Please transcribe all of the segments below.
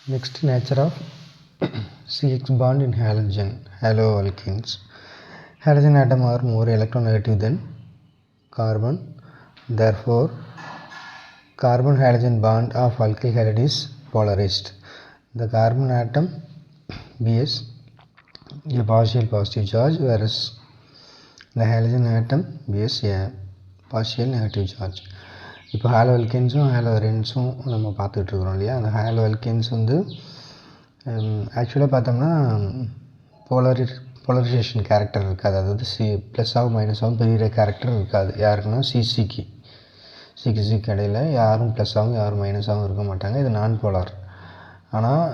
Next, nature of CX bond in haloalkanes. Halogen atom are more electronegative than carbon. Therefore, carbon-halogen bond of alkyl halide is polarized. The carbon atom bears a partial positive charge, whereas the halogen atom bears a partial negative charge. இப்போ hollow அல்கேன்ஸும் hollow அரேன்ஸும் நம்ம பார்த்துக்கிட்டு இருக்கிறோம் இல்லையா. அந்த hollow alkanes வந்து ஆக்சுவலாக பார்த்தோம்னா polarisation character இருக்காது. அதாவது ப்ளஸ்ஸாகவும் மைனஸாகவும் பெரிய கேரக்டர் இருக்காது. யாருக்குன்னா சிக்கு இடையில் யாரும் ப்ளஸ்ஸாகவும் யாரும் மைனஸாகவும் இருக்க மாட்டாங்க. இது நான் போலார். ஆனால்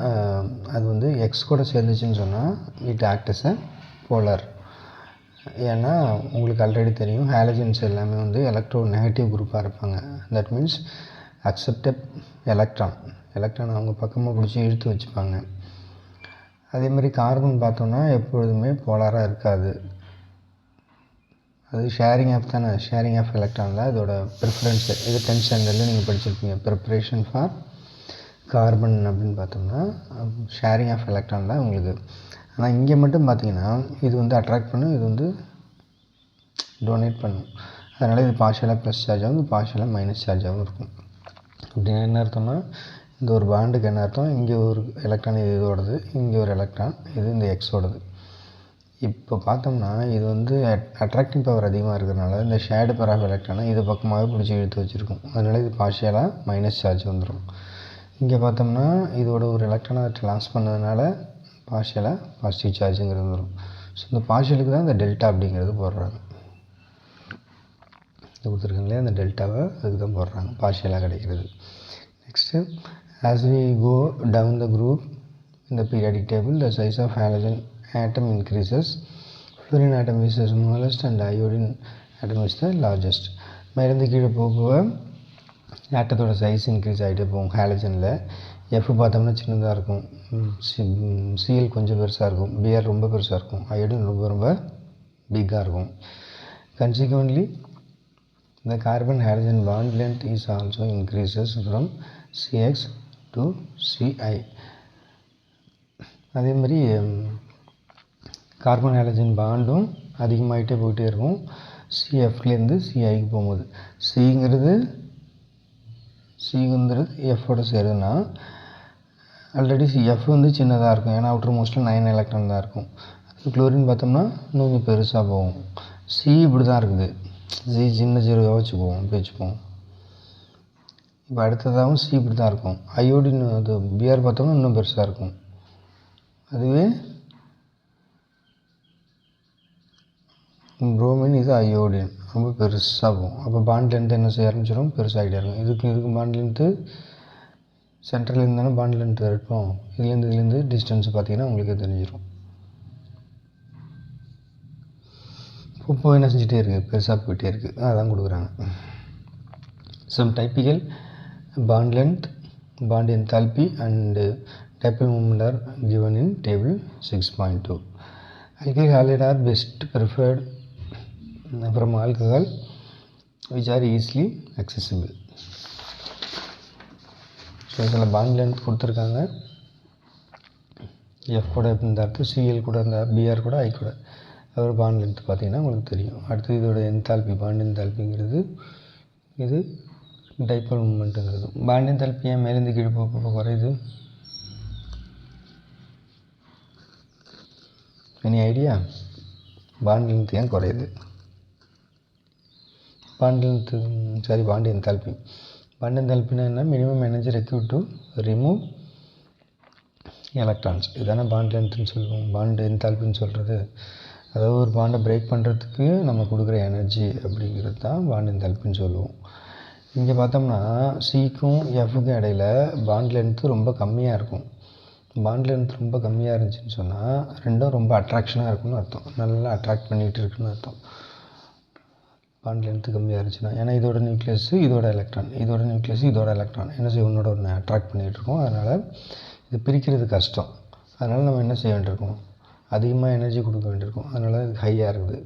அது வந்து எக்ஸ் கூட சேர்ந்துச்சுன்னு சொன்னால் it act as a polar. ஏன்னா உங்களுக்கு ஆல்ரெடி தெரியும், ஹாலஜன்ஸ் எல்லாமே வந்து எலக்ட்ரோ நெகட்டிவ் குரூப்பாக இருப்பாங்க. தட் மீன்ஸ் அக்செப்டட் எலக்ட்ரான் அவங்க பக்கமாக பிடிச்சி இழுத்து வச்சுப்பாங்க. அதே மாதிரி கார்பன் பார்த்தோன்னா எப்பொழுதுமே போலாராக இருக்காது. அது ஷேரிங் ஆஃப் எலக்ட்ரானில் அதோட ப்ரிஃபரன்ஸு. இது 10th ஸ்டாண்டர்டில் நீங்கள் படிச்சிருப்பீங்க. ப்ரிப்பரேஷன் ஃபார் கார்பன் அப்படின்னு பார்த்தோம்னா ஷேரிங் ஆஃப் எலக்ட்ரான் தான் உங்களுக்கு. ஆனால் இங்கே மட்டும் பார்த்தீங்கன்னா இது வந்து அட்ராக்ட் பண்ணும், இது வந்து டொனேட் பண்ணும். அதனால் இது பார்ஷியலாக ப்ளஸ் சார்ஜாகவும் இது பார்ஷியலாக மைனஸ் சார்ஜாகவும் இருக்கும். அப்படின்னா என்ன அர்த்தம்னா, இந்த ஒரு பாண்டுக்கு என்ன அர்த்தம், இங்கே ஒரு எலக்ட்ரான் இது இதோடது, இங்கே ஒரு எலக்ட்ரான் இது இந்த எக்ஸோடது. இப்போ பார்த்தோம்னா இது வந்து அட்ராக்டிங் பவர் அதிகமாக இருக்கிறதுனால இந்த ஷேடு பவர் ஆஃப் எலக்ட்ரானை இது பக்கமாகவே பிடிச்சி இழுத்து வச்சுருக்கும். அதனால் இது பார்ஷியலாக மைனஸ் சார்ஜ் வந்துடும். இங்கே பார்த்தோம்னா இதோட ஒரு எலக்ட்ரானை லாஸ் பண்ணதுனால பார்ஷியலாக பாசிட்டிவ் சார்ஜுங்கிறது வரும். ஸோ இந்த பார்ஷியலுக்கு தான் இந்த டெல்டா அப்படிங்கிறது போடுறாங்க. இது கொடுத்துருக்காங்களே அந்த டெல்டாவை அதுக்கு தான் போடுறாங்க, பார்ஷியலாக கிடைக்கிறது. Next, as we go down the group in the periodic table, the size of halogen atom increases. Fluorine atom is the smallest and iodine atom is the largest. மேலேருந்து கீழே போக ஆட்டத்தோட சைஸ் இன்க்ரீஸ் ஆகிட்டே போகும். ஹாலஜனில் எஃப் பார்த்தோம்னா சின்னதாக இருக்கும், CL கொஞ்சம் பெருசாக இருக்கும், பிஆர் ரொம்ப பெருசாக இருக்கும், அயோடின் ரொம்ப பிக்காக இருக்கும். Consequently, the carbon halogen bond length is also increases from CX to CI. அதே மாதிரி கார்பன் ஹாலஜன் பாண்டும் அதிகமாகிட்டே போயிட்டே இருக்கும் சிஎஃப்லேருந்து சிஐக்கு போகும்போது. சிங்கிறது எஃப்போட சேருதுன்னா ஆல்ரெடி எஃப் வந்து சின்னதாக இருக்கும், ஏன்னா அவுட்டர் மோஸ்ட்டில் 9 எலக்ட்ரான் தான் இருக்கும். அது குளோரின் பார்த்தோம்னா இன்னும் கொஞ்சம் பெருசாக போகும். சி இப்படி தான் இருக்குது, சி சின்ன ஜீரோவாக வச்சுப்போம். இப்போ அடுத்ததாகவும் சி இப்படி தான் இருக்கும். அயோடின் அது பிஆர் பார்த்தோம்னா இன்னும் பெருசாக இருக்கும். அதுவே புரோமின் இது அயோடின் ரொம்ப பெருசாக போகும். அப்போ பாண்ட் லென்த்து என்ன செய்ய ஆரம்பிச்சிடும், பெருசாகிட்டே இருக்கும். இதுக்கு பாண்ட் லென்த்து சென்ட்ரலேருந்து தானே பாண்ட் லென்த்து இருக்கும். இதுலேருந்து டிஸ்டன்ஸ் பார்த்தீங்கன்னா உங்களுக்கு தெரிஞ்சிடும். இப்போ என்ன செஞ்சுட்டே இருக்குது, பெருசாக போயிட்டே இருக்குது. அதான் கொடுக்குறாங்க. Some typical bond length, bond enthalpy and dipole moment are given in table 6.2. Alkyl halide are best preferred from alcohol which are easily accessible. So இதில் பாண்ட் லென்த் கொடுத்துருக்காங்க. எஃப் கூட இந்த அர்த்தம், சிஎல் கூட இந்த பிஆர் கூட ஐ கூட அதோட பாண்ட் லென்த் பார்த்தீங்கன்னா உங்களுக்கு தெரியும். அடுத்து இதோட என்தால்பி, பாண்ட் என்தால்பிங்கிறது இது டைப்போல் மூமெண்ட்டுங்கிறது. பாண்ட் என்தால்பி ஏன் மேலேருந்து கீழே போக குறையுது? Any idea? பாண்ட் லென்த் ஏன் குறையுது? Bond enthalpy. பாண்ட் என்தால்பின்னா என்ன? Minimum energy required to remove electrons. இதுதானே பாண்ட் லென்த்துன்னு சொல்லுவோம், பாண்ட் என்தால்பின்னு சொல்கிறது. அதாவது ஒரு பாண்டை பிரேக் பண்ணுறதுக்கு நம்ம கொடுக்குற எனர்ஜி அப்படிங்கிறது தான் பாண்ட் என்தால்பின்னு சொல்லுவோம். இங்கே பார்த்தோம்னா சிக்கும் எஃப்க்கும் இடையில் பாண்ட் லென்த்து ரொம்ப கம்மியாக இருக்கும். பாண்ட் லென்த் ரொம்ப கம்மியாக இருந்துச்சுன்னு சொன்னால் ரெண்டும் ரொம்ப அட்ராக்ஷனாக இருக்குன்னு அர்த்தம், நல்லா அட்ராக்ட் பண்ணிகிட்டு இருக்குன்னு அர்த்தம். பாண்ட் லென்த்து கம்மியாக இருந்துச்சுன்னா, ஏன்னா இதோட நியூக்ளியஸ் இதோட எலக்ட்ரான், இதோட நியூக்ளியஸ் இதோட எலக்ட்ரான் என்ன செய்ய ஒன்றோட ஒன்று அட்ராக்ட் பண்ணிகிட்டு இருக்கோம். அதனால் இது பிரிக்கிறது கஷ்டம். அதனால் நம்ம என்ன செய்ய வேண்டியிருக்கோம், அதிகமாக எனர்ஜி கொடுக்க வேண்டியிருக்கும். அதனால இது ஹையாக இருக்குது.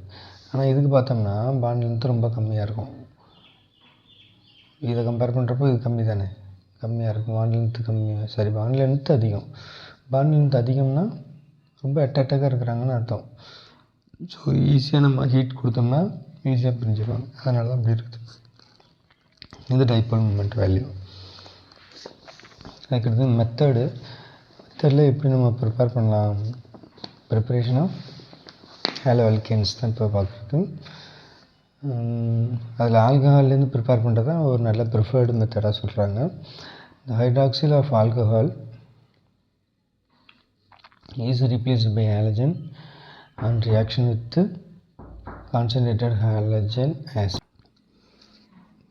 ஆனால் இதுக்கு பார்த்தோம்னா பாண்ட் லென்த்து ரொம்ப கம்மியாக இருக்கும். இதை கம்பேர் பண்ணுறப்போ இது கம்மி தானே. கம்மியாக இருக்கும், பாண்ட் லென்த்து கம்மியாக, சரி பாண்ட் லென்த்து அதிகம். பாண்ட் லென்த் அதிகம்னா ரொம்ப அட்டாக்காக இருக்கிறாங்கன்னு அர்த்தம். ஸோ ஈஸியாக நம்ம ஹீட் கொடுத்தோம்னா ஈஸியாக பிரிஞ்சிடுவாங்க. அதனால தான் அப்படி இருக்குது. இது டைபோல் மூமெண்ட் வேல்யூ. அதுக்கடுத்து மெத்தடில் எப்படி நம்ம ப்ரிப்பேர் பண்ணலாம். ப்ரிப்பரேஷன் ஆஃப் ஹேலோ அல்கேன்ஸ் தான் இப்போ பார்க்குறது. அதில் ஆல்கஹால்லேருந்து ப்ரிப்பேர் பண்ணுறது தான் ஒரு நல்ல ப்ரிஃபர்டு மெத்தடாக சொல்கிறாங்க. இந்த hydroxyl of alcohol is replaced by halogen on reaction with concentrated halogen acid.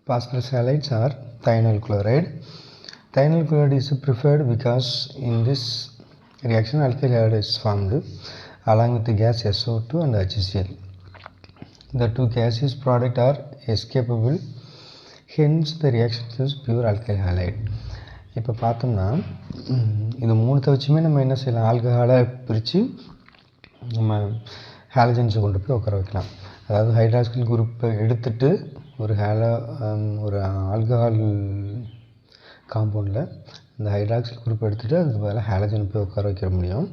Phosphorus halides or thionyl chloride. Thionyl chloride is preferred because in this reaction alkyl halide is formed along with the gas SO2 and HCl. The two gaseous products are escapable, hence the reaction is pure alkyl halide. இப்போ பார்த்தோம்னா இது மூணுத்தை வச்சுமே நம்ம என்ன செய்யலாம், ஆல்கஹாலை பிரித்து நம்ம ஹாலஜன்ஸை கொண்டு போய் உட்கார வைக்கலாம். அதாவது ஹைட்ராக்சில் குரூப்பை எடுத்துகிட்டு ஒரு ஆல்கஹால் காம்பவுண்டில் இந்த ஹைட்ராக்சில் குரூப் எடுத்துகிட்டு அதுக்கு பதிலாக ஹாலஜன் போய் உட்கார வைக்க முடியும்.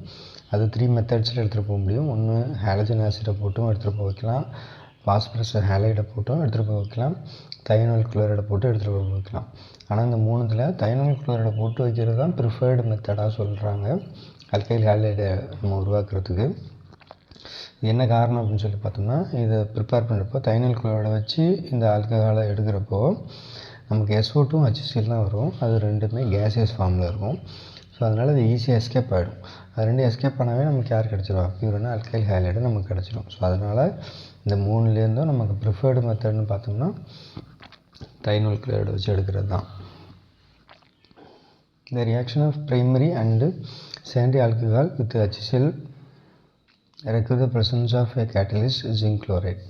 அது 3 மெத்தட்ஸில் எடுத்துகிட்டு போக முடியும். ஒன்று ஹாலஜன் ஆசிடை போட்டும் எடுத்துகிட்டு போக வைக்கலாம், பாஸ்பரஸ் ஹேலைடை போட்டும் எடுத்துகிட்டு போக வைக்கலாம், தைனோல் குளோரைடை போட்டு எடுத்துகிட்டு போக வைக்கலாம். ஆனால் இந்த மூணுத்தில் தைனோல் குளோரைடை போட்டு வைக்கிறது தான் ப்ரிஃபர்டு மெத்தடாக சொல்கிறாங்க அல்கைல் ஹேலைடை நம்ம உருவாக்குறதுக்கு. என்ன காரணம் அப்படின்னு சொல்லி பார்த்தோம்னா, இதை ப்ரிப்பேர் பண்ணுறப்போ தைனோல் குளோரைடை வச்சு இந்த ஆல்கஹாலை எடுக்கிறப்போ நமக்கு SO2 HCl தான் வரும். அது ரெண்டுமே கேசியஸ் ஃபார்மில் இருக்கும். ஸோ அதனால் அது ஈஸியாக எஸ்கேப் ஆகிடும். அது ரெண்டு எஸ்கேப் பண்ணாவே நமக்கு யார் கிடச்சிருவா, பியூரான அல்கைல் ஹேலைடு நமக்கு கிடச்சிடும். ஸோ அதனால் இந்த மூணுலேருந்தும் நமக்கு ப்ரிஃபர்டு மெத்தட்னு பார்த்தோம்னா தைனோல் குளோரைடு வச்சு எடுக்கிறது தான். The reaction of primary and secondary alcohol with HCl require the presence of a catalyst zinc chloride.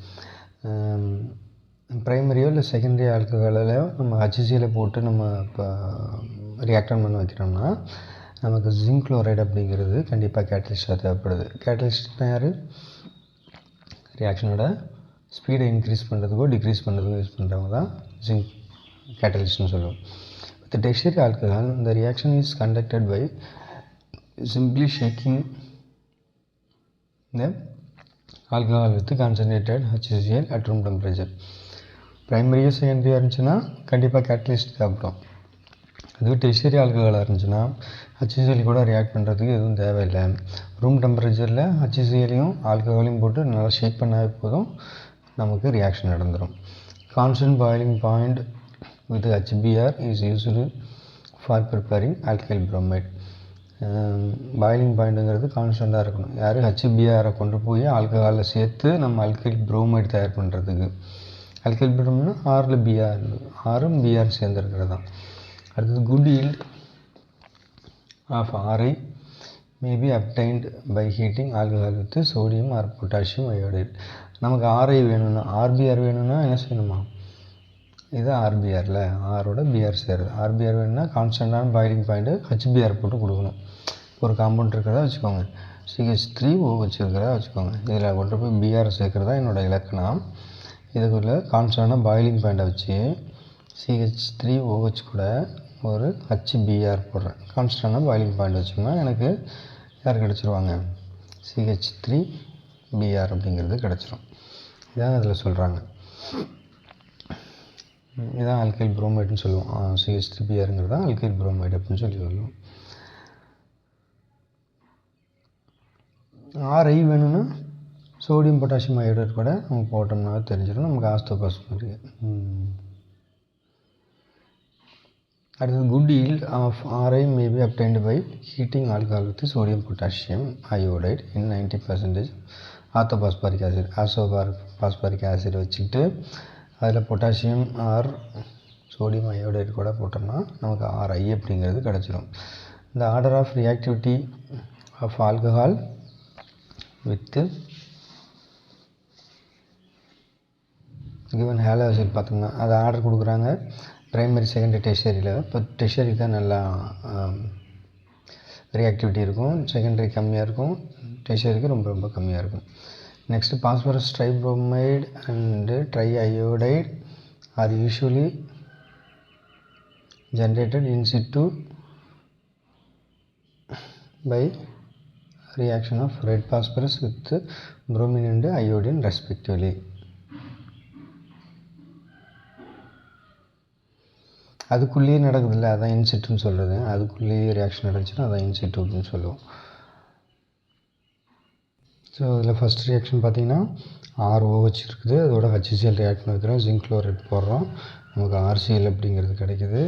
ப்ரைமரியோ இல்லை செகண்டரி ஆல்கஹாலில் நம்ம HCl போட்டு நம்ம இப்போ ரியாக்டன் பண்ண வைக்கிறோம்னா நமக்கு ஜிங்க் குளோரைடு அப்படிங்கிறது கண்டிப்பாக கேட்டலிஸ்ட்டாக தேவைப்படுது. கேட்டலிஸ்ட்னா யார், ரியாக்ஷனோட ஸ்பீடை இன்க்ரீஸ் பண்ணுறதுக்கோ டிக்ரீஸ் பண்ணுறதுக்கோ யூஸ் பண்ணுறவங்க தான் ஜிங்க் கேட்டலிஸ்ட்னு சொல்லுவோம். வித் டெர்ஷியரி ஆல்கஹால் இந்த reaction is conducted by simply shaking the alcohol with concentrated HCl at room temperature. ப்ரைமரியோ செகண்டரியாக இருந்துச்சுன்னா கண்டிப்பாக கேட்டலிஸ்ட் தேவைப்படும். அதுவே டெர்ஷியரி ஆல்கஹாலாக இருந்துச்சுன்னா HCl கூட ரியாக்ட் பண்ணுறதுக்கு எதுவும் தேவையில்லை. ரூம் டெம்பரேச்சரில் HCl-யும் ஆல்கஹாலையும் போட்டு நல்லா ஷேக் பண்ணாவே போதும், நமக்கு ரியாக்ஷன் நடந்துடும். Constant boiling point with HBr is used for preparing alkyl bromide. Boiling பாயிண்ட்டுங்கிறது கான்ஸ்டண்ட்டாக இருக்கணும். யார், HBr கொண்டு போய் ஆல்கஹாலில் சேர்த்து நம்ம ஆல்கைல் புரோமைட் தயார் பண்ணுறதுக்கு. ஆல்கைல் புரோமைட்னா ஆறில் Br, ஆறும் Br சேர்ந்துருக்கிறது தான். அடுத்தது good yield of Ri may be obtained by heating alcohol with sodium or potassium iodide. நமக்கு Ri வேணும்னா, RBr வேணும்னா என்ன செய்யணுமா, இது RBRல ஆரோட Br சேருது. RBr வேணும்னா கான்ஸ்டண்ட்டான பாயிலிங் பாயிண்ட்டு HBr போட்டு கொடுக்கணும். ஒரு காம்பவுண்ட் இருக்கிறதா வச்சுக்கோங்க, CH3O வச்சுருக்கிறதா வச்சுக்கோங்க, இதில் கொண்டு போய் Br சேர்க்குறதா என்னோடய இலக்கணம். இதுக்குள்ளே கான்ஸ்டண்ட்டான பாயிலிங் பாயிண்ட்டை வச்சு CH3OH கூட ஒரு HBr போடுறேன். கான்ஸ்டண்ட்டான பாயிலிங் பாயிண்ட் வச்சோம்னா எனக்கு யார் கிடச்சிருவாங்க, CH3Br அப்படிங்கிறது கிடச்சிரும். இதான் அதில் சொல்கிறாங்க. இதுதான் ஆல்கைல் புரோமைடுன்னு சொல்லுவோம். CH3Brங்கிறது தான் ஆல்கைல் புரோமைடு அப்படின்னு சொல்லி சொல்லுவோம். Ri வேணும்னா சோடியம் பொட்டாசியம் அயோடைடு கூட நம்ம போட்டோம்னா தெரிஞ்சிடும், நமக்கு ஆஸ்தோபாஸ்மரி. அடுத்தது good yield of Ri may be obtained by heating alcohol with sodium potassium iodide in 90% orthophosphoric acid. Orthophosphoric acid வச்சுக்கிட்டு அதில் பொட்டாசியம் ஆர் சோடியம் அயோடைடு கூட போட்டோம்னா நமக்கு Ri அப்படிங்கிறது கிடச்சிரும். இந்த order of reactivity of alcohol with given halo acid பார்த்தோம்னா அதை ஆர்டர் கொடுக்குறாங்க ப்ரைமரி செகண்டரி டெர்ஷரியில். இப்போ டெர்ஷரி தான் நல்லா ரியாக்டிவிட்டி இருக்கும், செகண்டரி கம்மியாக இருக்கும், டெர்ஷரிக்கு ரொம்ப ரொம்ப கம்மியாக இருக்கும். Next phosphorus tribromide and triiodide are usually generated in situ by reaction of red phosphorus with bromine and iodine respectively. அதுக்குள்ளேயே நடக்குதுல்ல, அதான் இன்சிட்டுன்னு சொல்கிறது. அதுக்குள்ளேயே ரியாக்ஷன் நடந்துச்சுன்னா அதான் இன்சிட்டு அப்படின்னு சொல்லுவோம். ஸோ இதில் ஃபஸ்ட் ரியாக்ஷன் பார்த்திங்கன்னா ROH இருக்குது, அதோட HCl ரியாக்ட் பண்ணிக்கிறோம், ஜிங்க் குளோரைட் போடுறோம், நமக்கு RCl அப்படிங்கிறது கிடைக்குது,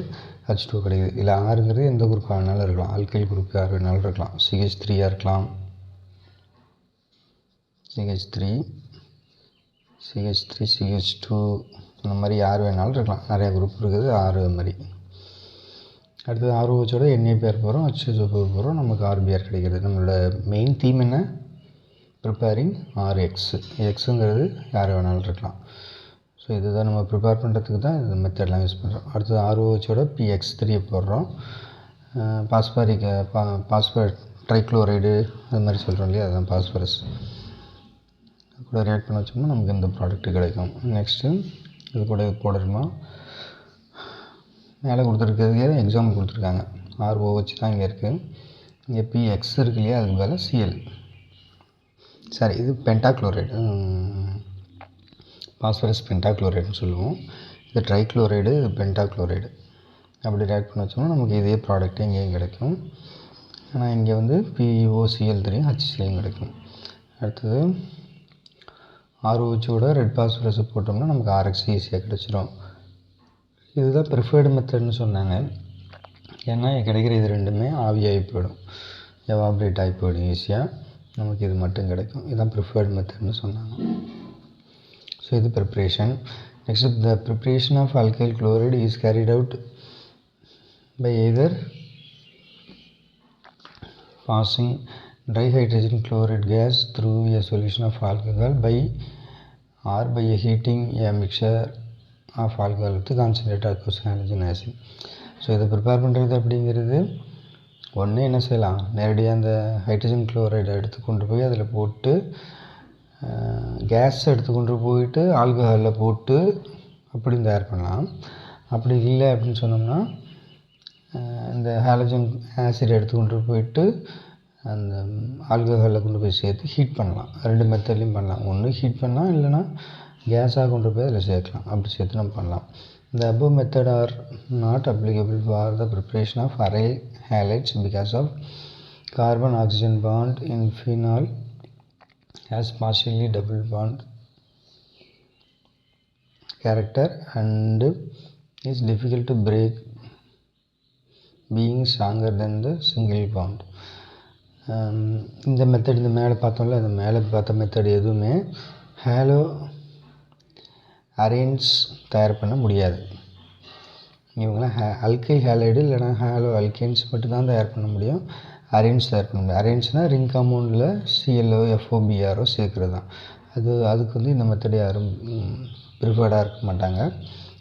H2 கிடைக்குது. இல்லை ஆறுங்கிறது எந்த குரூப் வேணாலும் இருக்கலாம், ஆல்கைல் குரூப் யார் வேணாலும் இருக்கலாம், CH3 இருக்கலாம், CH3 CH2 இந்த மாதிரி யார் வேணாலும் இருக்கலாம், நிறையா குரூப் இருக்குது 6 மாதிரி. அடுத்தது ROHோட NA பேர் போகிறோம், HCl பேர் போகிறோம், நமக்கு RBr கிடைக்கிறது. நம்மளோட மெயின் தீம் என்ன? Preparing RX. எக்ஸுங்கிறது யார் வேணாலும் இருக்கலாம். ஸோ இதுதான் நம்ம ப்ரிப்பேர் பண்ணுறதுக்கு தான் இந்த மெத்தட்லாம் யூஸ் பண்ணுறோம். அடுத்தது ROHோட PX3 போடுறோம், பாஸ்பேட் ட்ரைக்ளோரைடு அது மாதிரி சொல்கிறோம் இல்லையா, அதுதான் பாஸ்பரஸ். கூட ரியாக்ட் பண்ண வச்சோம்னா நமக்கு இந்த ப்ராடக்ட்டு கிடைக்கும். நெக்ஸ்ட்டு இது கூட இது போடணுமா, மேலே கொடுத்துருக்கிறதுக்கே எக்ஸாம்பிள் கொடுத்துருக்காங்க. ROH தான் இங்கே இருக்குது, இங்கே PX இருக்கு இல்லையா, அதுக்கு மேலே Cl. சரி, இது பென்டாக்ளோரைடு, பாஸ்பரஸ் பென்டாக்ளோரைடுன்னு சொல்லுவோம். இது ட்ரைக்ளோரைடு, இது பென்டாக்ளோரைடு. அப்படி ரியாக்ட் பண்ண வச்சோம்னா நமக்கு இதே ப்ராடக்ட்டு இங்கேயும் கிடைக்கும். ஆனால் இங்கே வந்து POCl3 HCl கிடைக்கும். அடுத்தது ROHோட ரெட் பாஸ்பரஸ் போட்டோம்னா நமக்கு RX ஈஸியாக கிடச்சிரும். இதுதான் ப்ரிஃபர்டு மெத்தட்னு சொன்னாங்க. ஏன்னா கிடைக்கிற இது ரெண்டுமே ஆவியாகி போயிடும், எவாப்ரேட் ஆகி போயிடும் ஈஸியாக, நமக்கு இது மட்டும் கிடைக்கும். இதுதான் ப்ரிஃபர்டு மெத்தட்னு சொன்னாங்க. ஸோ இது preparation. Next, the preparation of alkyl chloride is carried out by either passing dihydrogen chloride gas through a solution of alcohol by a heating a mixture of alcohol with concentrated aqueous halogen acid. So இதை prepare பண்ணுறது அப்படிங்கிறது ஒன்று என்ன செய்யலாம், நேரடியாக அந்த hydrogen குளோரைடை எடுத்துக்கொண்டு போய் அதில் போட்டு கேஸ் எடுத்துக்கொண்டு போயிட்டு ஆல்கஹாலில் போட்டு அப்படி தயார் பண்ணலாம். அப்படி இல்லை அப்படின்னு சொன்னோம்னா இந்த ஹாலஜன் ஆசிட் எடுத்துக்கொண்டு போயிட்டு அந்த ஆல்கஹாலில் கொண்டு போய் சேர்த்து ஹீட் பண்ணலாம். ரெண்டு மெத்தட்லையும் பண்ணலாம். ஒன்று ஹீட் பண்ணலாம், இல்லைனா கேஸாக கொண்டு போய் அதில் சேர்க்கலாம். அப்படி சேர்த்து நம்ம பண்ணலாம். The above method are not applicable for the preparation of aryl halides because of carbon-oxygen bond in phenol has partially double bond character and is difficult to break, being stronger than the single bond. இந்த method, இந்த மேலே பார்த்தோம்ல, இந்த மேலே பார்த்த method எதுவுமே Halo அரேன்ஸ் தயார் பண்ண முடியாது. இவங்களாம் அல்கைல் ஹேலைடு இல்லைனா ஹேலோ அல்கேன்ஸ் மட்டும்தான் தயார் பண்ண முடியும், அரேன்ஸ் தயார் பண்ண முடியும். அரேன்ஸ்னால் ரிங் காம்பவுண்டில் CLO FOBRO சேர்க்குறது தான். அதுக்கு வந்து இந்த மெத்தட் யாரும் ப்ரிஃபர்டாக இருக்க மாட்டாங்க.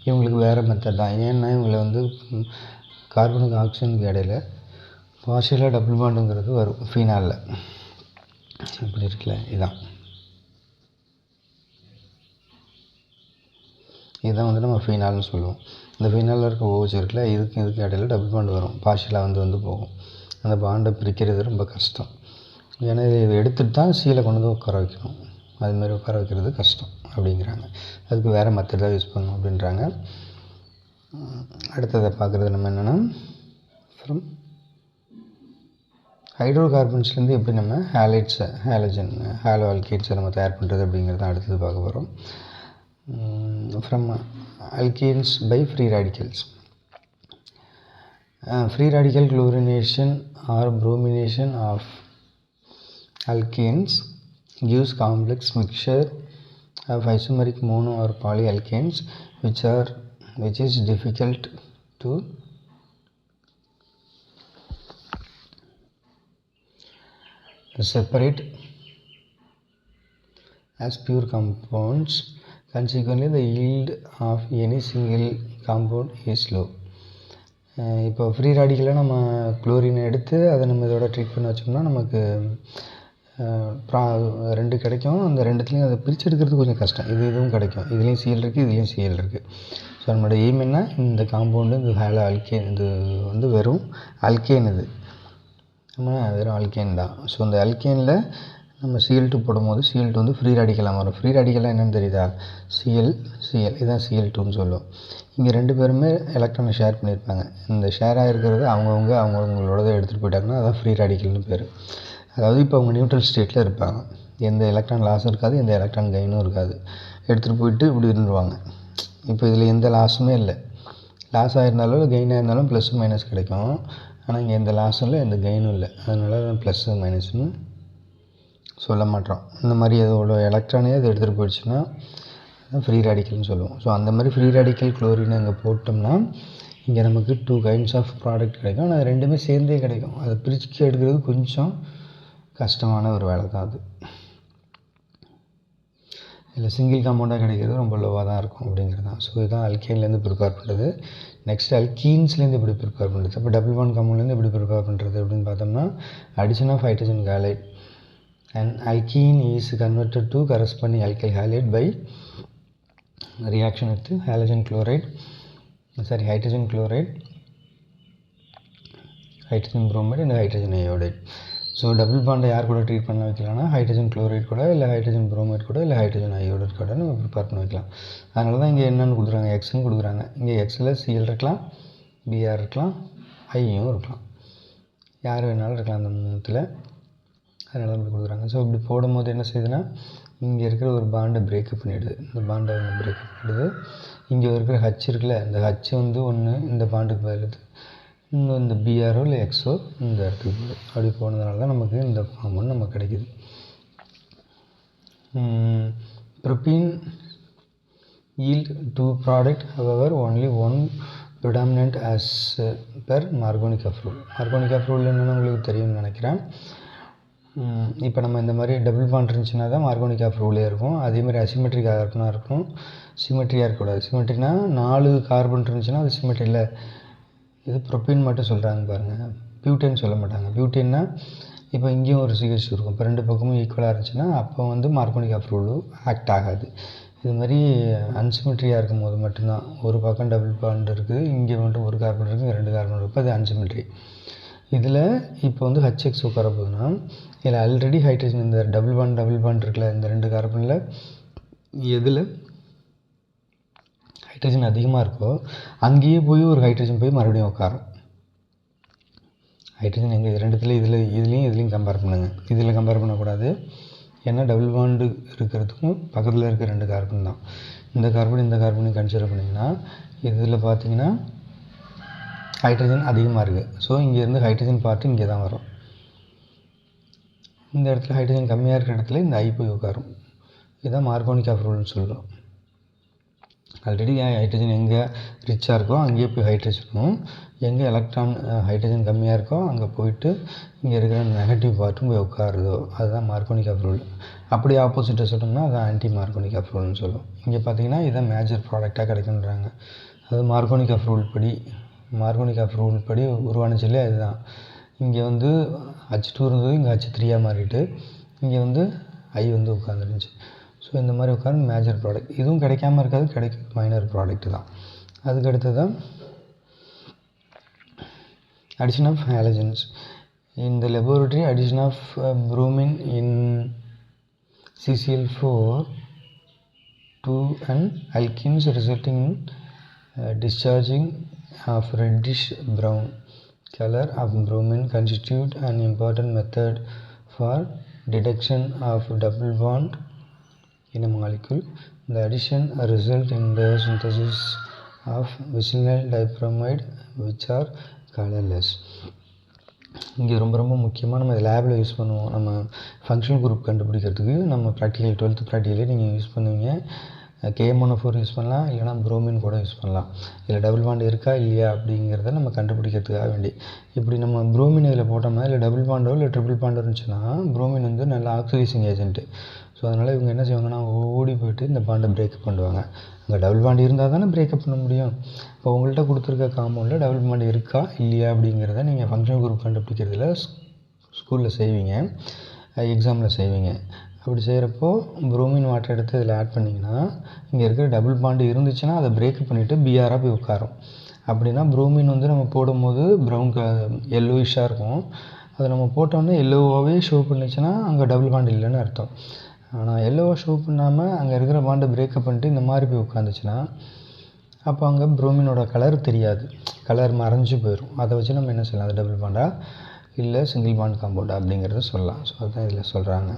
இவங்களுக்கு வேறு மெத்தட் தான். ஏன்னா இவங்களை வந்து கார்பனுக்கு ஆக்சிஜனுக்கு இடையில பார்ஷியலாக டபுள் பாண்டுங்கிறது வரும் ஃபீனாலில். அப்படி இருக்குல்ல, இதுதான் வந்து நம்ம ஃபீனால்னு சொல்லுவோம். இந்த ஃபீனாலில் இருக்க OH இருக்குல்ல, இதுக்கு இடையில டபுள் பாண்டு வரும், பார்ஷியலாக வந்து போகும். அந்த பாண்டை பிரிக்கிறது ரொம்ப கஷ்டம். ஏன்னா இதை எடுத்துகிட்டு தான் சீலை கொண்டு வந்து உட்கார வைக்கணும், அதுமாதிரி உட்கார வைக்கிறது கஷ்டம் அப்படிங்கிறாங்க. அதுக்கு வேறு மெத்தட் தான் யூஸ் பண்ணணும் அப்படின்றாங்க. அடுத்ததை பார்க்குறது நம்ம என்னென்னா, ஃப்ரம் ஹைட்ரோ கார்பன்ஸ்லேருந்து எப்படி நம்ம ஹேலோ அல்கேன்ஸை நம்ம தயார் பண்ணுறது அப்படிங்கிறத அடுத்தது பார்க்க போகிறோம். From alkenes by free radicals. Free radical chlorination or bromination of alkenes gives complex mixture of isomeric mono or polyalkanes which is difficult to separate as pure compounds. Consequently, the yield of any single compound is low. இப்போ free ராடிக்கலாக நம்ம குளோரினை எடுத்து அதை நம்ம இதோட treat பண்ண வச்சோம்னா நமக்கு ரெண்டு கிடைக்கும். அந்த ரெண்டுத்துலேயும் அதை பிரித்து எடுக்கிறது கொஞ்சம் கஷ்டம். இதுவும் கிடைக்கும், இதுலேயும் Cl இருக்குது, இதுலேயும் Cl இருக்குது. ஸோ நம்மளோட எய்ம் என்ன, இந்த காம்பவுண்டு இந்த ஹேலோ அல்கேன் இது வந்து வெறும் அல்கேன், இது நம்ம வெறும் அல்கேன் தான். ஸோ இந்த அல்கேனில் நம்ம Cl2 போடும்போது Cl2 வந்து ஃப்ரீ ரேடிக்கலாக மாறும். ஃப்ரீ ரேடிக்கலாக என்னென்னு தெரியுதா, Cl இதுதான் Cl2ன்னு சொல்லுவோம். இங்கே 2 பேருமே எலக்ட்ரானை ஷேர் பண்ணியிருப்பாங்க. இந்த ஷேர் ஆகிருக்கிறது அவங்களோடதை எடுத்துகிட்டு போயிட்டாங்கன்னா அதான் ஃப்ரீ ரேடிக்கல்னு பேர். அதாவது இப்போ அவங்க நியூட்ரல் ஸ்டேட்டில் இருப்பாங்க, எந்த எலக்ட்ரான் லாஸும் இருக்காது, எந்த எலக்ட்ரான் கெயினும் இருக்காது. எடுத்துகிட்டு போயிட்டு இப்படி இருந்துருவாங்க. இப்போ இதில் எந்த லாஸுமே இல்லை. லாஸ் ஆகிருந்தாலும் கெயின் ஆகிருந்தாலும் ப்ளஸ் மைனஸ் கிடைக்கும். ஆனால் இங்கே எந்த லாஸும் இல்லை, எந்த கெயினும் இல்லை. அதனால தான் ப்ளஸ் மைனஸ்னு சொல்ல மாட்டோம். இந்த மாதிரி அதோட எலக்ட்ரானே அது எடுத்துகிட்டு போயிடுச்சுன்னா ஃப்ரீ ரேடிக்கல்னு சொல்லுவோம். ஸோ அந்த மாதிரி ஃப்ரீ ரேடிக்கல் குளோரின் அங்கே போட்டோம்னா இங்கே நமக்கு 2 கைண்ட்ஸ் ஆஃப் ப்ராடக்ட் கிடைக்கும். ஆனால் அது ரெண்டுமே சேர்ந்தே கிடைக்கும். அதை பிரித்து எடுக்கிறது கொஞ்சம் கஷ்டமான ஒரு வேலை தான் அது. இல்லை சிங்கிள் காம்பவுண்டாக கிடைக்கிறது ரொம்ப லோவாக தான் இருக்கும் அப்படிங்கிறது தான். ஸோ இதுதான் அல்கேன்லேருந்து ப்ரிப்பேர் பண்ணுறது. நெக்ஸ்ட் அல்கீன்ஸ்லேருந்து எப்படி ப்ரிப்பேர் பண்ணுறது, அப்போ டபுள் பாண்ட் காம்பவுண்ட்லேருந்து எப்படி ப்ரிப்பேர் பண்ணுறது அப்படின்னு பார்த்தோம்னா, addition of hydrogen halide and alkene is converted to corresponding alkyl halide by reaction with hydrogen chloride, hydrogen bromide and hydrogen iodide. So double பாண்டை யார் கூட ட்ரீட் பண்ண வைக்கலாம்னா ஹைட்ரஜன் குளோரைட் கூட, இல்லை ஹைட்ரஜன் புரோமைட் கூட, இல்லை ஹைட்ரஜன் அயோடைட் கூட நம்ம ப்ரிப்பேர் பண்ண வைக்கலாம். அதனால தான் இங்கே என்னென்னு கொடுக்குறாங்க, எக்ஸ்ன்னு கொடுக்குறாங்க. இங்கே எக்ஸில் Cl இருக்கலாம், Br இருக்கலாம், ஐயும் இருக்கலாம், யார் வேணாலும் இருக்கலாம் அந்த 3த்தில். அதனால தான் இப்படி கொடுக்குறாங்க. ஸோ இப்படி போடும்போது என்ன செய்யுதுன்னா, இங்கே இருக்கிற ஒரு பாண்டை பிரேக்கப் பண்ணிவிடுது. இந்த பாண்டை பிரேக்கப் பண்ணிவிடுது. இங்கே இருக்கிற ஹச் இருக்குல்ல, இந்த ஹச் வந்து ஒன்று இந்த பாண்டுக்கு போயிடுது, இன்னும் இந்த பிஆரோ இல்லை எக்ஸோ இந்த இடத்துக்கு போகுது. அப்படி போனதுனால தான் நமக்கு இந்த ஃபார்ம் நமக்கு கிடைக்குது. Propene yield 2 product, however only one predominant as per Markovnikov rule. Markovnikov rule என்னென்னு உங்களுக்கு தெரியும்னு நினைக்கிறேன். இப்போ நம்ம இந்த மாதிரி டபுள் பாண்ட் இருந்துச்சுன்னா தான் மார்கோனிகாஃப் ரூலே இருக்கும். அதேமாதிரி அசிமெட்ரிக் கார்பனாக இருக்கும், சிமெட்ரியாக இருக்கக்கூடாது. சிமெட்ரினா 4 கார்பன் இருந்துச்சுன்னா அது சிமெட்ரியில். இது ப்ரோப்பீன் மட்டும் சொல்கிறாங்க பாருங்கள், பியூட்டேன் சொல்ல மாட்டாங்க. பியூட்டேன்னா இப்போ இங்கேயும் ஒரு CH இருக்கும், இப்போ 2 பக்கமும் ஈக்குவலாக இருந்துச்சுன்னா அப்போ வந்து மார்கோனிகாஃப் ரூலு ஆக்ட் ஆகாது. இது மாதிரி அன்சிமெட்ரியாக இருக்கும் போது மட்டும்தான். ஒரு பக்கம் டபுள் பாண்ட் இருக்குது, இங்கே மட்டும் ஒரு கார்பன் இருக்குது, 2 கார்பன் இருக்குது, அது அன்சிமெட்ரி. இதில் இப்போ வந்து HX உட்கார போகுதுன்னா இதில் ஆல்ரெடி ஹைட்ரஜன் இந்த டபுள் பாண்ட் இருக்குல்ல, இந்த 2 கார்பனில் எதில் ஹைட்ரஜன் அதிகமாக இருக்கோ அங்கேயே போய் ஒரு ஹைட்ரஜன் போய் மறுபடியும் உட்காரும். ஹைட்ரஜன் எங்கே ரெண்டுத்தில் இதுலேயும் கம்பேர் பண்ணுங்கள். இதில் கம்பேர் பண்ணக்கூடாது, ஏன்னா டபுள் பாண்டு இருக்கிறதுக்கும் பக்கத்தில் இருக்க 2 கார்பன் தான். இந்த கார்பனையும் கன்சிடர் பண்ணிங்கன்னா இதில் பார்த்தீங்கன்னா ஹைட்ரஜன் அதிகமாக இருக்குது. ஸோ இங்கேருந்து ஹைட்ரஜன் பார்ட்டு இங்கே தான் வரும். இந்த இடத்துல ஹைட்ரஜன் கம்மியாக இருக்கிற இடத்துல இந்த ஐ போய் உட்காரும். இதுதான் மார்கோனிகாஃப் ரூல்னு சொல்கிறோம். ஆல்ரெடி ஹைட்ரஜன் எங்கே ரிச்சாக இருக்கோ அங்கேயே போய் ஹைட்ரஜனும், எங்கே எலக்ட்ரான் ஹைட்ரஜன் கம்மியாக இருக்கோ அங்கே போயிட்டு இங்கே இருக்கிற நெகட்டிவ் பார்ட்டும் போய் உட்காருதோ அதுதான் மார்கோனிகாஃப் ரூல். அப்படி ஆப்போசிட்டை சொல்லணும்னா அதுதான் ஆன்டி மார்கோனிகாஃப் ரூல்னு சொல்லுவோம். இங்கே பார்த்தீங்கன்னா இதுதான் மேஜர் ப்ராடக்டாக கிடைக்குன்றாங்க. அது மார்கோனிகாஃப் ரூல் படி உருவானுச்சு இல்லையா, அதுதான். இங்கே வந்து H2 இருந்தது, இங்கே H3 மாறிட்டு இங்கே வந்து ஐ வந்து உட்காந்துருந்துச்சு. ஸோ இந்த மாதிரி உட்காந்து மேஜர் ப்ராடக்ட். இதுவும் கிடைக்காம இருக்காது, கிடைக்கும் மைனர் ப்ராடக்ட் தான். அதுக்கு அடுத்து தான் addition of halogens. In the laboratory, addition of bromine in CCl4 to an alkenes resulting in discharging of reddish brown color of bromine constitute an important method for detection of double bond in a molecule. The addition result in the synthesis of vinyl dibromide which are colorless. இங்கே ரொம்ப முக்கியமாக நம்ம லேபில் use பண்ணுவோம். நம்ம functional group கண்டுபிடிக்கிறதுக்கு நம்ம practical 12th ப்ராக்டிக்கலே நீங்கள் யூஸ் பண்ணுவீங்க. KMnO4 யூஸ் பண்ணலாம், இல்லைனா புரோமின் கூட யூஸ் பண்ணலாம். இதில் டபுள் பாண்ட் இருக்கா இல்லையா அப்படிங்கிறத நம்ம கண்டுபிடிக்கிறதுக்காக வேண்டி இப்படி நம்ம புரோமின் இதில் போட்டோம்னா இல்லை டபுள் பாண்டோ இல்லை ட்ரிபிள் பாண்டோ இருந்துச்சுன்னா புரோமின் வந்து நல்ல ஆக்சிடைசிங் ஏஜென்ட்டு. ஸோ அதனால் இவங்க என்ன செய்வாங்கன்னா ஓடி போய்ட்டு இந்த பாண்டை பிரேக்கப் பண்ணுவாங்க. அங்கே டபுள் பாண்ட் இருந்தால் தானே பிரேக்கப் பண்ண முடியும். இப்போ உங்கள்கிட்ட கொடுத்துருக்க காம்பவுண்டில் டபுள் பாண்ட் இருக்கா இல்லையா அப்படிங்கிறத நீங்கள் ஃபங்க்ஷனல் குரூப் கண்டுபிடிக்கிறதுல ஸ்கூலில் செய்வீங்க, எக்ஸாமில் செய்வீங்க. அப்படி செய்கிறப்போ புரோமின் வாட்டர் எடுத்து இதில் ஆட் பண்ணிங்கன்னா இங்கே இருக்கிற டபுள் பாண்டு இருந்துச்சுன்னா அதை பிரேக்கப் பண்ணிவிட்டு பிஆராக போய் உட்காரும். அப்படின்னா புரோமின் வந்து நம்ம போடும்போது ப்ரௌன் எல்லோயிஷாக இருக்கும். அதை நம்ம போட்டோன்னே எல்லோவாகவே ஷோ பண்ணிச்சுன்னா அங்கே டபுள் பாண்ட் இல்லைன்னு அர்த்தம். ஆனால் எல்லோவாக ஷோ பண்ணாமல் அங்கே இருக்கிற பாண்டை பிரேக்கப் பண்ணிட்டு இந்த மாதிரி போய் உட்காந்துச்சுன்னா அப்போ அங்கே புரோமினோட கலர் தெரியாது, கலர் மறைஞ்சு போயிடும். அதை வச்சு நம்ம என்ன செய்யலாம், அது டபுள் பாண்டா இல்லை சிங்கிள் பாண்ட் காம்பவுண்டா அப்படிங்கிறத சொல்லலாம். ஸோ அதுதான் இதில் சொல்கிறாங்க.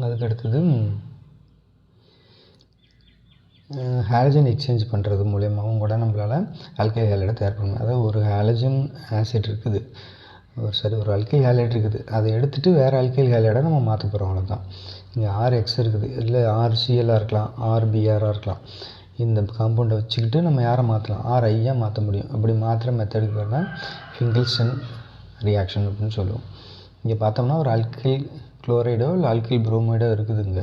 அதுக்கு அடுத்தது ஹாலஜன் எக்ஸ்சேஞ்ச் பண்ணுறது மூலியமாகவும் கூட நம்மளால் ஆல்கைல் ஹேலைடை தயார் பண்ண முடியும். அதாவது ஒரு ஹாலஜன் ஆசிட் இருக்குது, ஒரு ஆல்கைல் ஹேலைட் இருக்குது, அதை எடுத்துகிட்டு வேறு ஆல்கைல் ஹேலைடை நம்ம மாற்ற போகிறோம். அவ்வளோதான். இங்கே RX இருக்குது, இல்லை RCLஆக இருக்கலாம், RBRஆக இருக்கலாம். இந்த காம்பவுண்டை வச்சுக்கிட்டு நம்ம யாரை மாற்றலாம், RIயாக மாற்ற முடியும். அப்படி மாற்றுற மெத்தடுக்கு பேர் தான் ஃபிங்கல்ஸ்டன் ரியாக்ஷன் அப்படின்னு சொல்லுவோம். இங்கே பார்த்தோம்னா ஒரு ஆல்கைல் குளோரைடோ இல்லை ஆல்கைல் புரோமைடோ இருக்குதுங்க.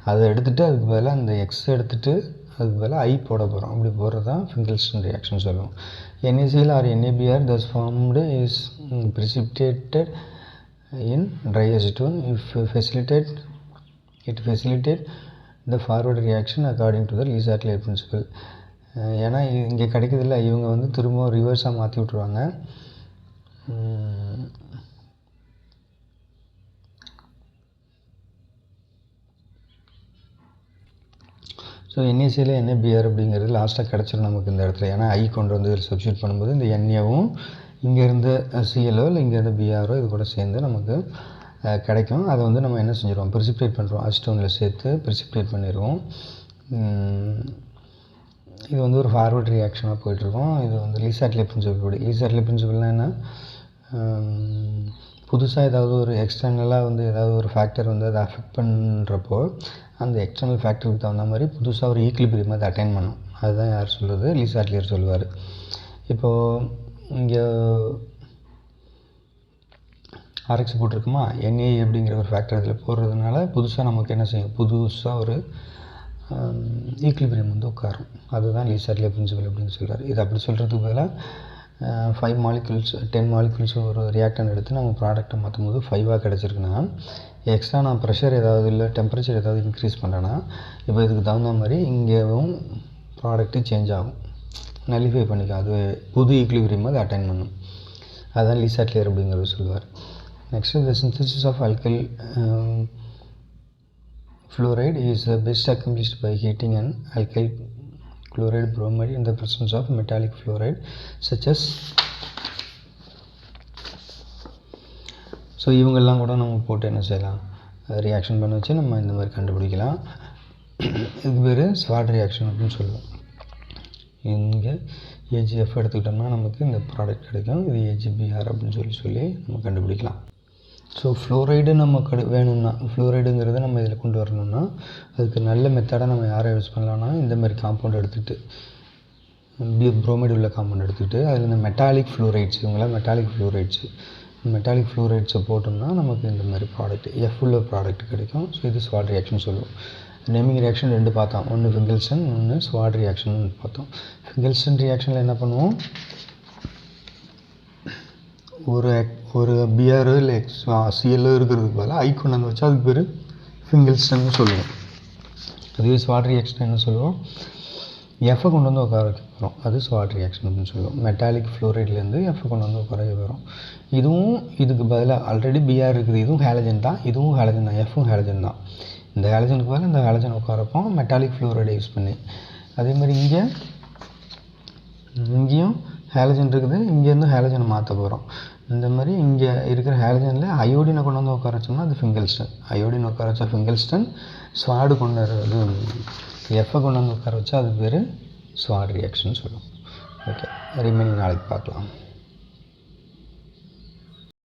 அதை எடுத்துகிட்டு அதுக்கு பதிலாக அந்த X எடுத்துகிட்டு அதுக்கு பதிலாக I போட போகிறோம். அப்படி போடுறது தான் ஃபிங்கல்ஸ்டன் ரியாக்ஷன் சொல்லுவோம். NaCl or NaBr thus formed is precipitated in dry acetone. It facilitate the forward reaction according to the Le-Chatelier principle. ஏன்னா இங்கே கிடைக்கிறதில்ல, இவங்க வந்து திரும்ப ரிவர்ஸாக மாற்றி விட்ருவாங்க. ஸோ NaCl NaBr அப்படிங்கிறது லாஸ்ட்டாக கிடச்சிடும் நமக்கு இந்த இடத்துல. ஏன்னா I கொண்டு வந்து இதில் சப்ஸ்டியூட் பண்ணும்போது இந்த Naவும் இங்கேருந்து CLஓ இல்லை இங்கேருந்து BRஓ இது கூட சேர்ந்து நமக்கு கிடைக்கும். அதை வந்து நம்ம என்ன செஞ்சிடுவோம், ப்ரிசிபிடேட் பண்ணுறோம், அசிட்டோனில் சேர்த்து ப்ரிசிபிடேட் பண்ணிடுவோம். இது வந்து ஒரு ஃபார்வர்ட் ரியாக்ஷனாக போயிட்டுருக்கோம். இது வந்து Le-Chatelier பிரின்சிபல் படி. Le-Chatelier பிரின்சிபல்னால் என்ன, புதுசாக ஏதாவது ஒரு எக்ஸ்டர்னலாக வந்து ஏதாவது ஒரு ஃபேக்டர் வந்து அதை அஃபெக்ட் பண்ணுறப்போ அந்த எக்ஸ்டர்னல் ஃபேக்டருக்கு தகுந்த மாதிரி புதுசாக ஒரு ஈக்லிபிரியம் அதை அட்டைன் பண்ணும். அதுதான் யார் சொல்கிறது, Le-Chatelier சொல்லுவார். இப்போது இங்கே RX போட்டிருக்குமா, Na அப்படிங்கிற ஒரு ஃபேக்டர் இதில் போடுறதுனால புதுசாக நமக்கு என்ன செய்யும், புதுசாக ஒரு ஈக்லிபிரியம் வந்து உட்காரும். அதுதான் Le-Chatelier பிரின்சிபல் அப்படின்னு சொல்கிறார். இது அப்படி சொல்கிறதுக்கு பதிலாக 5 molecules 10 molecules ஒரு ரியாக்டன் எடுத்து நம்ம ப்ராடக்ட்டை மாற்றும் போது 5ஆக கிடச்சிருக்குன்னா எக்ஸ்ட்ரா நான் ப்ரெஷர் ஏதாவது இல்லை டெம்பரேச்சர் ஏதாவது இன்க்ரீஸ் பண்ணுறேன்னா இப்போ இதுக்கு தகுந்த மாதிரி இங்கேவும் ப்ராடக்ட்டு சேஞ்ச் ஆகும், நலிஃபை பண்ணிக்கும். அது புது ஈக்லிபிரியம் அது அட்டைன் பண்ணும். அதுதான் Le-Chatelier அப்படிங்கிறது சொல்லுவார். Next, the synthesis of alkyl fluoride is best accomplished by heating an alkyl chloride bromide in the presence of metallic fluoride such as. So இவங்கெல்லாம் கூட நம்ம போட்டு என்ன செய்யலாம், ரியாக்ஷன் பண்ண வச்சு நம்ம இந்த மாதிரி கண்டுபிடிக்கலாம். இதுக்கு பேர் ஸ்வாட் ரியாக்ஷன் அப்படின்னு சொல்லுவோம். இங்கே AgF எடுத்துக்கிட்டோம்னா நமக்கு இந்த ப்ராடக்ட் கிடைக்கும். இது AgBr அப்படின்னு சொல்லி நம்ம கண்டுபிடிக்கலாம். ஸோ ஃப்ளோரைடு நம்ம வேணும்னா, ஃப்ளோரைடுங்கிறத நம்ம இதில் கொண்டு வரணும்னா அதுக்கு நல்ல மெத்தடாக நம்ம யாரை யூஸ் பண்ணலாம்னா இந்த மாதிரி காம்பவுண்ட் எடுத்துகிட்டு புரோமைடு உள்ள காம்பவுண்ட் எடுத்துக்கிட்டு அதில் இந்த மெட்டாலிக் ஃப்ளோரைட்ஸ், இவங்களாம் மெட்டாலிக் ஃப்ளோரைட்ஸை போட்டோம்னா நமக்கு இந்த மாதிரி ப்ராடக்ட் F உள்ள ப்ராடக்ட் கிடைக்கும். ஸோ இது ஸ்வாட் ரியாக்ஷன் சொல்லுவோம். நேமிங் ரியாக்ஷன் 2 பார்த்தோம், ஒன்று ஃபிங்கல்ஸ்டன், ஒன்று ஸ்வாட் ரியாக்ஷன் பார்த்தோம். ஃபிங்கல்ஸ்டன் ரியாக்ஷனில் என்ன பண்ணுவோம், ஒரு பிஆர் இல்லை CLஓ இருக்கிறதுக்கு பதிலாக I கொண்டாந்து வச்சா அதுக்கு பேர் ஃபிங்கல்ஸ்டன் சொல்லுவோம். அதுவே ஸ்வாட் ரியாக்ஷன் என்ன சொல்லுவோம், Fஐ கொண்டு வந்து உட்கார வைக்க போகிறோம், அது ஸ்வாட் ரியாக்ஷன் அப்படின்னு சொல்லுவோம். மெட்டாலிக் ஃப்ளோரைட்லேருந்து Fஐ கொண்டு வந்து உட்கார வைக்க போகிறோம். இதுவும் இதுக்கு பதிலாக ஆல்ரெடி BR இருக்குது, இதுவும் ஹேலஜன் தான், இதுவும் ஹேலஜன் தான், Fவும் ஹேலஜன் தான். இந்த ஹேலஜனுக்கு பதிலாக இந்த ஹேலஜன் உட்காரப்போம் மெட்டாலிக் ஃப்ளோரைடை யூஸ் பண்ணி. அதே மாதிரி இங்கேயும் ஹேலஜன் இருக்குது, இங்கேருந்து ஹேலஜனை மாற்ற போகிறோம். இந்த மாதிரி இங்கே இருக்கிற ஹேலஜனில் அயோடினை கொண்டு வந்து உட்கார வச்சோம்னா அது ஃபிங்கல்ஸ்டன், அயோடின் உட்கார வச்சா ஃபிங்கல்ஸ்டன், ஸ்வாடு கொண்டு வர்றது Fஐ கொண்டு வந்து உட்கார வச்சா அது பேர் ஸ்வாட் ரியாக்ஷன் சொல்லுவோம். ஓகே, ரிமைனிங் நாளைக்கு பார்க்கலாம்.